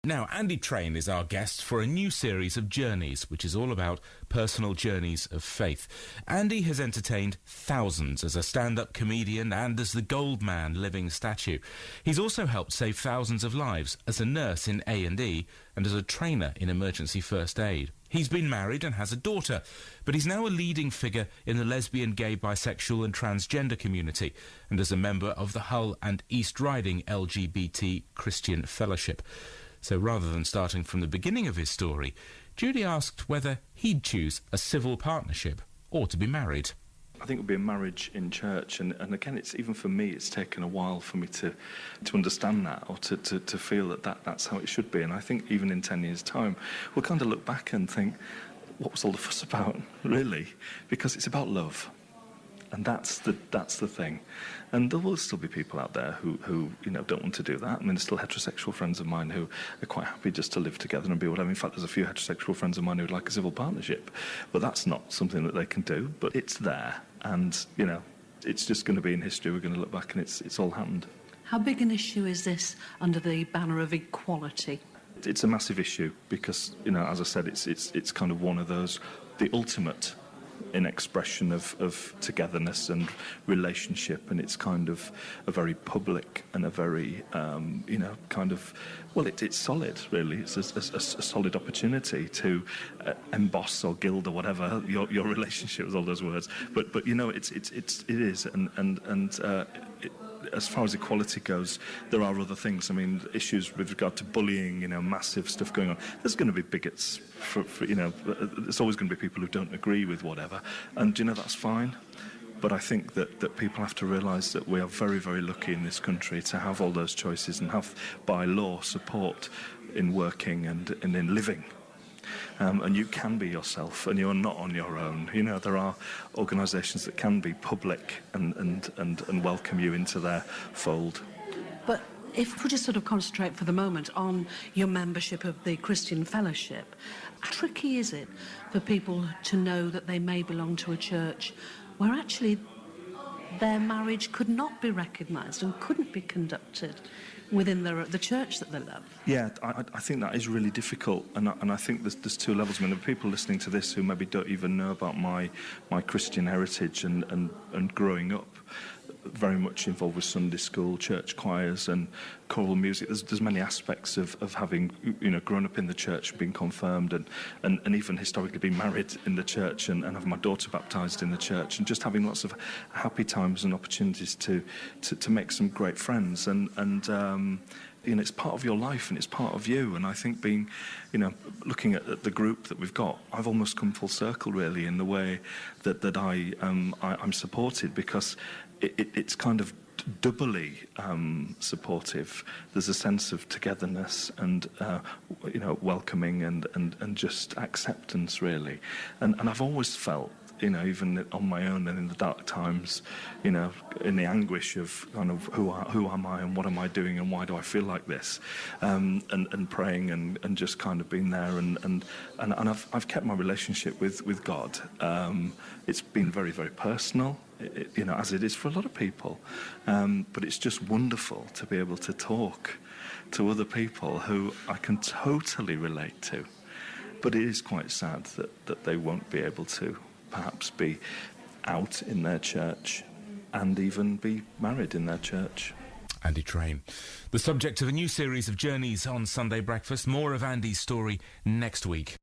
Now, Andy Train is our guest for a new series of Journeys, which is all about personal journeys of faith. Andy has entertained thousands as a stand-up comedian and as the Gold Man living statue. He's also helped save thousands of lives as a nurse in A&E and as a trainer in emergency first aid. He's been married and has a daughter, but he's now a leading figure in the lesbian, gay, bisexual and transgender community and as a member of the Hull and East Riding LGBT Christian Fellowship. So rather than starting from the beginning of his story, Judy asked whether he'd choose a civil partnership or to be married. I think it would be a marriage in church, and again, it's even for me, it's taken a while for me to understand that, or to feel that's how it should be. And I think even in 10 years' time, we'll kind of look back and think, what was all the fuss about, really? Because it's about love. And that's the thing. And there will still be people out there who don't want to do that. I mean, there's still heterosexual friends of mine who are quite happy just to live together and be whatever. In fact, there's a few heterosexual friends of mine who would like a civil partnership. But that's not something that they can do. But it's there. And, it's just going to be in history. We're going to look back and it's all happened. How big an issue is this under the banner of equality? It's a massive issue because, as I said, it's kind of one of those, the ultimate in expression of togetherness and relationship, and it's kind of a very public and a very it's solid, really. It's a solid opportunity to emboss or gild or whatever your relationship with all those words, but it is, and as far as equality goes, there are other things. I mean, issues with regard to bullying, massive stuff going on. There's going to be bigots, there's always going to be people who don't agree with whatever, and, that's fine. But I think that people have to realise that we are very, very lucky in this country to have all those choices and have, by law, support in working and in living. And you can be yourself, and you're not on your own. There are organisations that can be public and welcome you into their fold. But if we just sort of concentrate for the moment on your membership of the Christian Fellowship, how tricky is it for people to know that they may belong to a church where actually their marriage could not be recognised and couldn't be conducted within the church that they love? Yeah, I think that is really difficult, and I think there's two levels. I mean, there are people listening to this who maybe don't even know about my Christian heritage and growing up very much involved with Sunday school, church choirs and choral music. There's many aspects of having grown up in the church, being confirmed and even historically being married in the church and having my daughter baptised in the church, and just having lots of happy times and opportunities to make some great friends and it's part of your life and it's part of you. And I think being, looking at the group that we've got, I've almost come full circle really in the way that I'm supported, because it's kind of doubly supportive. There's a sense of togetherness and welcoming and just acceptance really. And I've always felt, even on my own and in the dark times, in the anguish of kind of who am I and what am I doing and why do I feel like this, and praying and just kind of being there and I've kept my relationship with God. It's been very, very personal, as it is for a lot of people, but it's just wonderful to be able to talk to other people who I can totally relate to. But it is quite sad that they won't be able to perhaps be out in their church and even be married in their church. Andy Train, the subject of a new series of Journeys on Sunday Breakfast. More of Andy's story next week.